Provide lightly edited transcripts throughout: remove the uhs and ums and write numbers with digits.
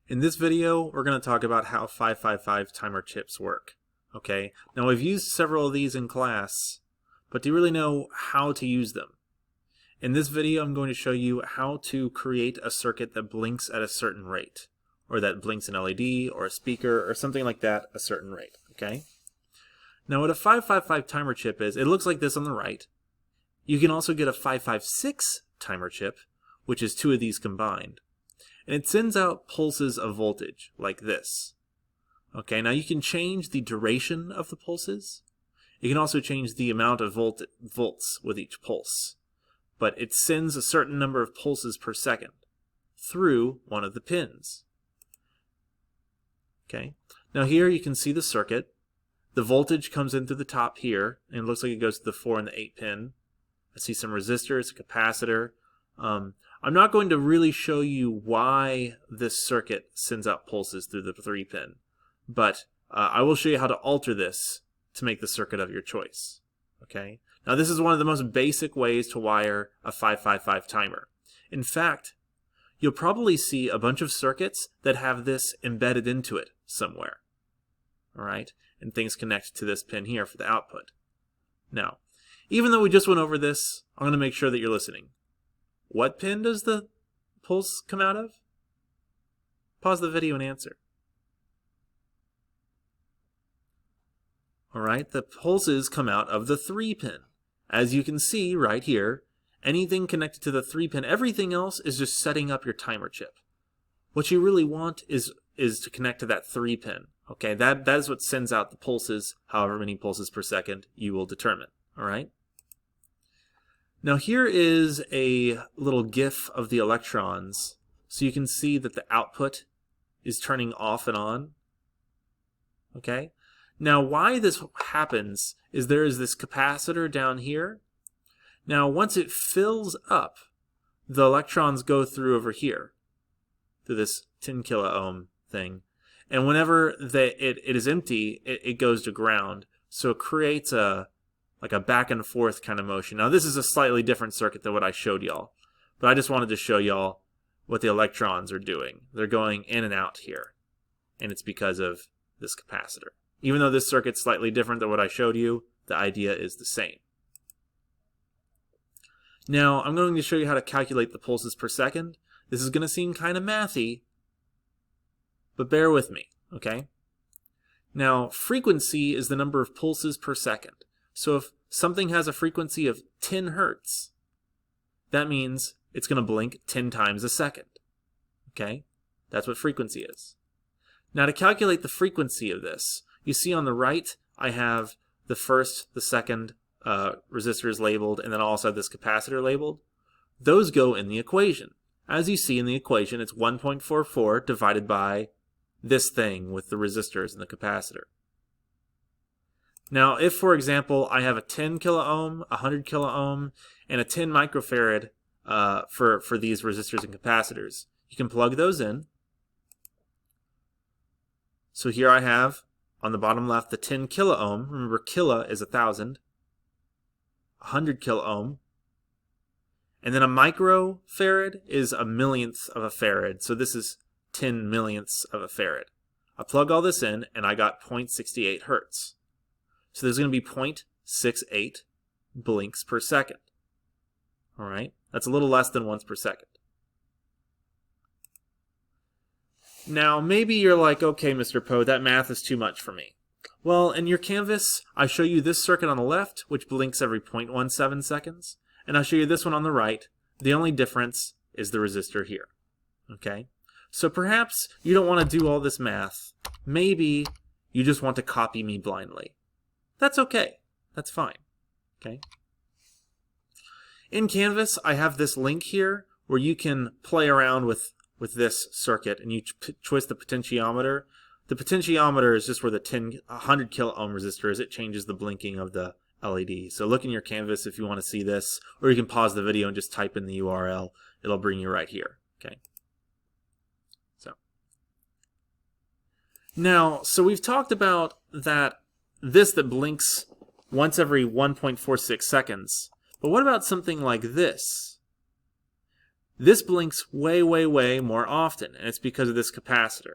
In this video, we're going to talk about how 555 timer chips work. Okay, now we've used several of these in class, but do you really know how to use them? In this video, I'm going to show you how to create a circuit that blinks at a certain rate, or that blinks an LED or a speaker or something like that a certain rate. Okay. Now what a 555 timer chip is, it looks like this on the right. You can also get a 556 timer chip, which is two of these combined. And it sends out pulses of voltage, like this. Okay, now you can change the duration of the pulses. You can also change the amount of volts with each pulse. But it sends a certain number of pulses per second through one of the pins. Okay, now here you can see the circuit. The voltage comes in through the top here, and it looks like it goes to the 4 and the 8 pin. I see some resistors, a capacitor. I'm not going to really show you why this circuit sends out pulses through the 3 pin, but I will show you how to alter this to make the circuit of your choice. Okay. Now this is one of the most basic ways to wire a 555 timer. In fact, you'll probably see a bunch of circuits that have this embedded into it somewhere. All right, and things connect to this pin here for the output. Now, even though we just went over this, I'm going to make sure that you're listening. What pin does the pulse come out of? Pause the video and answer. Alright, the pulses come out of the 3 pin. As you can see right here, anything connected to the 3 pin, everything else is just setting up your timer chip. What you really want is to connect to that 3 pin. Okay, that is what sends out the pulses, however many pulses per second you will determine. Alright? Now here is a little GIF of the electrons, so you can see that the output is turning off and on. Okay? Now why this happens is there is this capacitor down here. Now once it fills up, the electrons go through over here, through this 10 kilo ohm thing. And whenever it is empty, it goes to ground. So it creates like a back and forth kind of motion. Now this is a slightly different circuit than what I showed y'all, but I just wanted to show y'all what the electrons are doing. They're going in and out here, and it's because of this capacitor. Even though this circuit's slightly different than what I showed you, the idea is the same. Now I'm going to show you how to calculate the pulses per second. This is going to seem kind of mathy, but bear with me, okay? Now frequency is the number of pulses per second. So if something has a frequency of 10 hertz, that means it's going to blink 10 times a second. Okay? That's what frequency is. Now to calculate the frequency of this, you see on the right, I have the first, the second resistors labeled, and then I also have this capacitor labeled. Those go in the equation. As you see in the equation, it's 1.44 divided by this thing with the resistors and the capacitor. Now, if, for example, I have a 10 kilo ohm, a 100 kilo ohm, and a 10 microfarad for these resistors and capacitors, you can plug those in. So here I have, on the bottom left, the 10 kilo ohm. Remember, kilo is 1,000. 100 kilo ohm. And then a microfarad is a millionth of a farad. So this is 10 millionths of a farad. I plug all this in, and I got 0.68 hertz. So there's going to be 0.68 blinks per second. All right, that's a little less than once per second. Now, maybe you're like, okay, Mr. Poe, that math is too much for me. Well, in your Canvas, I show you this circuit on the left, which blinks every 0.17 seconds, and I show you this one on the right. The only difference is the resistor here. Okay, so perhaps you don't want to do all this math. Maybe you just want to copy me blindly. That's okay. That's fine. Okay. In Canvas, I have this link here where you can play around with this circuit, and you twist the potentiometer. The potentiometer is just where the 100 kilo ohm resistor is. It changes the blinking of the LED. So look in your Canvas if you want to see this, or you can pause the video and just type in the URL. It'll bring you right here. Okay. So we've talked about that blinks once every 1.46 seconds. But what about something like this? This blinks way, way, way more often, and it's because of this capacitor.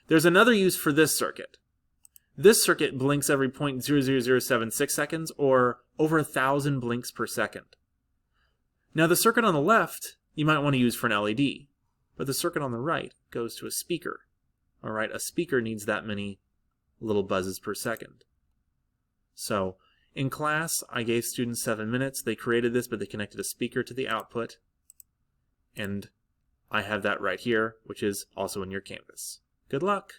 There's another use for this circuit. This circuit blinks every 0.00076 seconds, or over 1,000 blinks per second. Now the circuit on the left, you might want to use for an LED, but the circuit on the right goes to a speaker. All right, a speaker needs that many little buzzes per second. So in class, I gave students 7 minutes. They created this, but they connected a speaker to the output. And I have that right here, which is also in your Canvas. Good luck!